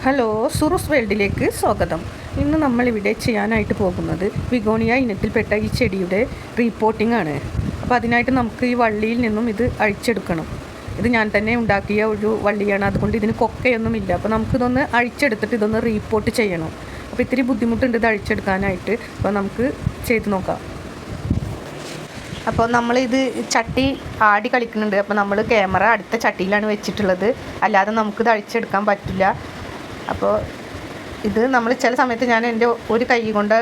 Hello, സുറുസ് വേൾഡിലേക്ക് സ്വാഗതം. ഇന്ന് നമ്മളിവിടെ ചെയ്യാനായിട്ട് പോകുന്നത് വിഗോണിയ ഇനത്തിൽപ്പെട്ട ഈ ചെടിയുടെ റീപോട്ടിംഗ് ആണ്. അപ്പോൾ അതിനായിട്ട് നമുക്ക് ഈ വള്ളിയിൽ നിന്നും ഇത് അഴിച്ചെടുക്കണം. ഇത് ഞാൻ തന്നെ ഉണ്ടാക്കിയ ഒരു വള്ളിയാണ്, അതുകൊണ്ട് ഇതിന് കൊക്കയൊന്നുമില്ല. അപ്പോൾ നമുക്കിതൊന്ന് അഴിച്ചെടുത്തിട്ട് ഇതൊന്ന് റീപോട്ട് ചെയ്യണം. അപ്പോൾ ഇത്തിരി ബുദ്ധിമുട്ടുണ്ട് ഇത് അഴിച്ചെടുക്കാനായിട്ട്. അപ്പോൾ നമുക്ക് ചെയ്ത് നോക്കാം. അപ്പോൾ നമ്മളിത് ചട്ടി ആടി കളിക്കുന്നുണ്ട്. അപ്പോൾ നമ്മൾ ക്യാമറ അടുത്ത ചട്ടിയിലാണ് വെച്ചിട്ടുള്ളത്, അല്ലാതെ നമുക്കിത് അഴിച്ചെടുക്കാൻ പറ്റില്ല. അപ്പോൾ ഇത് നമ്മൾ ചില സമയത്ത് ഞാൻ എൻ്റെ ഒരു കൈ കൊണ്ട്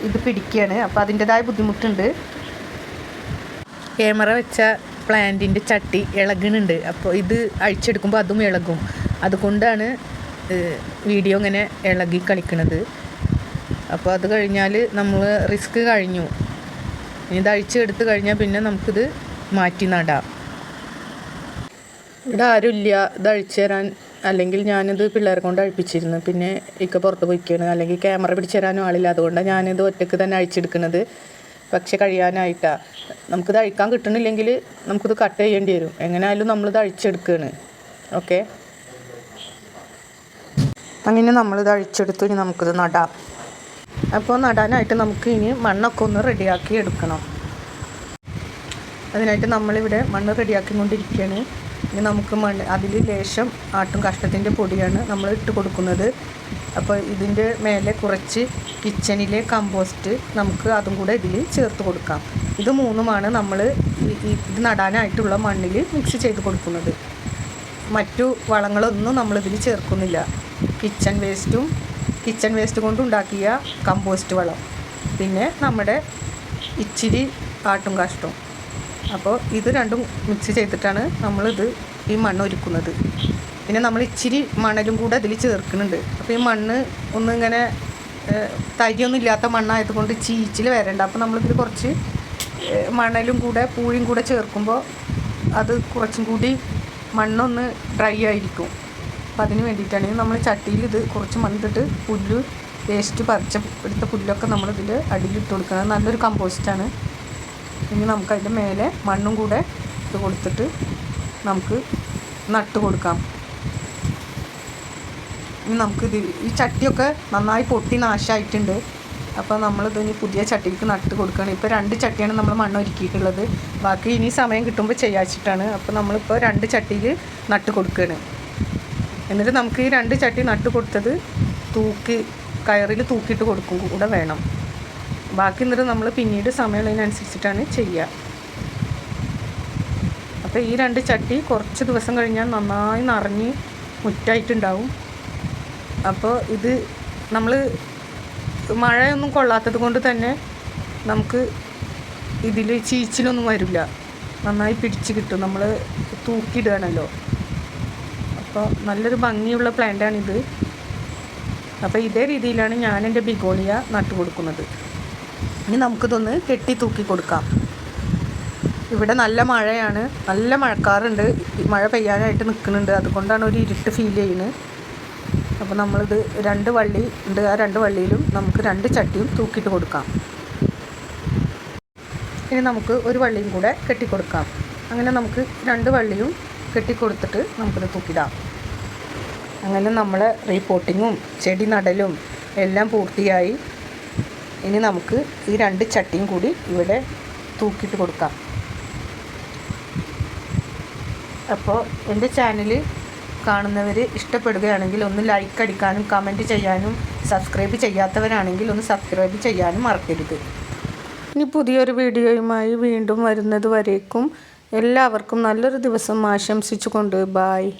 ഇത് പിടിക്കുകയാണ്. അപ്പോൾ അതിൻ്റെതായ ബുദ്ധിമുട്ടുണ്ട്. ക്യാമറ വെച്ച പ്ലാന്റിൻ്റെ ചട്ടി ഇളകുന്നുണ്ട്. അപ്പോൾ ഇത് അഴിച്ചെടുക്കുമ്പോൾ അതും ഇളകും. അതുകൊണ്ടാണ് വീഡിയോ ഇങ്ങനെ ഇളകി കളിക്കുന്നത്. അപ്പോൾ അത് കഴിഞ്ഞാൽ നമ്മൾ റിസ്ക് കഴിഞ്ഞു. ഇത് അഴിച്ചെടുത്ത് കഴിഞ്ഞാൽ പിന്നെ നമുക്കിത് മാറ്റി നടാം. ഇവിടെ ആരുമില്ല ഇത് അഴിച്ചു തരാൻ. അല്ലെങ്കിൽ ഞാനിത് പിള്ളേരെ കൊണ്ട് അഴിപ്പിച്ചിരുന്നു. പിന്നെ ഇക്ക പുറത്ത് പോയിക്കാണ്, അല്ലെങ്കിൽ ക്യാമറ പിടിച്ചു തരാനും ആളില്ല. അതുകൊണ്ടാണ് ഞാനിത് ഒറ്റയ്ക്ക് തന്നെ അഴിച്ചെടുക്കുന്നത്. പക്ഷെ കഴിയാനായിട്ടാണ്. നമുക്കിത് അഴിക്കാൻ കിട്ടണില്ലെങ്കിൽ നമുക്കിത് കട്ട് ചെയ്യേണ്ടി വരും. എങ്ങനെയായാലും നമ്മളിത് അഴിച്ചെടുക്കുകയാണ്. ഓക്കെ, അങ്ങനെ നമ്മളിത് അഴിച്ചെടുത്തു. ഇനി നമുക്കിത് നടാം. അപ്പോൾ നടാനായിട്ട് നമുക്ക് ഇനി മണ്ണൊക്കെ ഒന്ന് റെഡിയാക്കി എടുക്കണം. അതിനായിട്ട് നമ്മളിവിടെ മണ്ണ് റെഡിയാക്കിക്കൊണ്ടിരിക്കുകയാണ്. ഇനി നമുക്ക് മണ്ണ് അതിൽ ലേശം ആട്ടും കാഷ്ടത്തിൻ്റെ പൊടിയാണ് നമ്മൾ ഇട്ട് കൊടുക്കുന്നത്. അപ്പോൾ ഇതിൻ്റെ മേലെ കുറച്ച് കിച്ചണിലെ കമ്പോസ്റ്റ് നമുക്ക് അതും കൂടെ ഇതിൽ ചേർത്ത് കൊടുക്കാം. ഇത് മൂന്നുമാണ് നമ്മൾ ഇത് നടാനായിട്ടുള്ള മണ്ണിൽ മിക്സ് ചെയ്ത് കൊടുക്കുന്നത്. മറ്റു വളങ്ങളൊന്നും നമ്മളിതിൽ ചേർക്കുന്നില്ല. കിച്ചൺ വേസ്റ്റ് കൊണ്ടുണ്ടാക്കിയ കമ്പോസ്റ്റ് വളം, പിന്നെ നമ്മുടെ ഇച്ചിരി ആട്ടും കാഷ്ടവും. അപ്പോൾ ഇത് രണ്ടും മിക്സ് ചെയ്തിട്ടാണ് നമ്മളിത് ഈ മണ്ണ് ഒരുക്കുന്നത്. പിന്നെ നമ്മൾ ഇച്ചിരി മണലും കൂടെ അതിൽ ചേർക്കുന്നുണ്ട്. അപ്പോൾ ഈ മണ്ണ് ഒന്നിങ്ങനെ തരിയൊന്നും ഇല്ലാത്ത മണ്ണായതുകൊണ്ട് ചീച്ചിൽ വരണ്ട. അപ്പോൾ നമ്മളിതിൽ കുറച്ച് മണലും കൂടെ പൂഴിയും കൂടെ ചേർക്കുമ്പോൾ അത് കുറച്ചും കൂടി മണ്ണൊന്ന് ഡ്രൈ ആയിരിക്കും. അപ്പോൾ അതിന് വേണ്ടിയിട്ടാണ് നമ്മൾ ചട്ടിയിൽ ഇത് കുറച്ച് മണ്ണിട്ടിട്ട് പുല്ല് വേസ്റ്റ് എടുത്ത പുല്ലൊക്കെ നമ്മളിതിൽ അടിയിലിട്ട് കൊടുക്കുന്നത്. നല്ലൊരു കമ്പോസ്റ്റാണ്. ഇനി നമുക്കതിൻ്റെ മേലെ മണ്ണും കൂടെ ഇട്ട് കൊടുത്തിട്ട് നമുക്ക് നട്ട് കൊടുക്കാം. ഇനി നമുക്കിത് ഈ ചട്ടിയൊക്കെ നന്നായി പൊട്ടി നാശമായിട്ടുണ്ട്. അപ്പോൾ നമ്മളിത് ഇനി പുതിയ ചട്ടിക്ക് നട്ട് കൊടുക്കുകയാണ്. ഇപ്പോൾ 2 ചട്ടിയാണ് നമ്മൾ മണ്ണ് ഒരുക്കിയിട്ടുള്ളത്. ബാക്കി ഇനി സമയം കിട്ടുമ്പോൾ ചെയ്യാച്ചിട്ടാണ്. അപ്പോൾ നമ്മളിപ്പോൾ 2 ചട്ടിയിൽ നട്ട് കൊടുക്കുകയാണ്. എന്നിട്ട് നമുക്ക് ഈ 2 ചട്ടി നട്ട് കൊടുത്തത് കയറിൽ തൂക്കിയിട്ട് കൊടുക്കും കൂടെ വേണം. ബാക്കി എന്നിട്ട് നമ്മൾ പിന്നീട് സമയമുള്ളതിനനുസരിച്ചിട്ടാണ് ചെയ്യുക. അപ്പോൾ ഈ 2 ചട്ടി കുറച്ച് ദിവസം കഴിഞ്ഞാൽ നന്നായി നിറഞ്ഞ് മുറ്റായിട്ടുണ്ടാവും. അപ്പോൾ ഇത് നമ്മൾ മഴയൊന്നും കൊള്ളാത്തത് കൊണ്ട് തന്നെ നമുക്ക് ഇതിൽ ചീച്ചിലൊന്നും വരില്ല. നന്നായി പിടിച്ച് കിട്ടും. നമ്മൾ തൂക്കിയിടുകയാണല്ലോ. അപ്പോൾ നല്ലൊരു ഭംഗിയുള്ള പ്ലാന്റാണിത്. അപ്പോൾ ഇതേ രീതിയിലാണ് ഞാൻ എൻ്റെ ബിഗോണിയ നട്ടു കൊടുക്കുന്നത്. ഇനി നമുക്കിതൊന്ന് കെട്ടി തൂക്കി കൊടുക്കാം. ഇവിടെ നല്ല മഴയാണ്, നല്ല മഴക്കാറുണ്ട്. മഴ പെയ്യാനായിട്ട് നിൽക്കുന്നുണ്ട്. അതുകൊണ്ടാണ് ഒരു ഇരുട്ട് ഫീൽ ചെയ്യുന്നത്. അപ്പോൾ നമ്മളിത് 2 വള്ളി ഉണ്ട്. ആ 2 വള്ളിയിലും നമുക്ക് 2 ചട്ടിയും തൂക്കിയിട്ട് കൊടുക്കാം. ഇനി നമുക്ക് ഒരു വള്ളിയും കൂടെ കെട്ടിക്കൊടുക്കാം. അങ്ങനെ നമുക്ക് 2 വള്ളിയും കെട്ടിക്കൊടുത്തിട്ട് നമുക്കിത് തൂക്കിടാം. അങ്ങനെ നമ്മൾ റീപോട്ടിങ്ങും ചെടി നടലും എല്ലാം പൂർത്തിയായി. ഇനി നമുക്ക് ഈ 2 ചട്ടിയും കൂടി ഇവിടെ തൂക്കിയിട്ട് കൊടുക്കാം. അപ്പോൾ എൻ്റെ ചാനൽ കാണുന്നവർ ഇഷ്ടപ്പെടുകയാണെങ്കിൽ ഒന്ന് ലൈക്ക് അടിക്കാനും കമൻറ്റ് ചെയ്യാനും, സബ്സ്ക്രൈബ് ചെയ്യാത്തവരാണെങ്കിൽ ഒന്ന് സബ്സ്ക്രൈബ് ചെയ്യാനും മറക്കരുത്. ഇനി പുതിയൊരു വീഡിയോയുമായി വീണ്ടും വരുന്നത് വരേക്കും എല്ലാവർക്കും നല്ലൊരു ദിവസം ആശംസിച്ചുകൊണ്ട് ബായ്.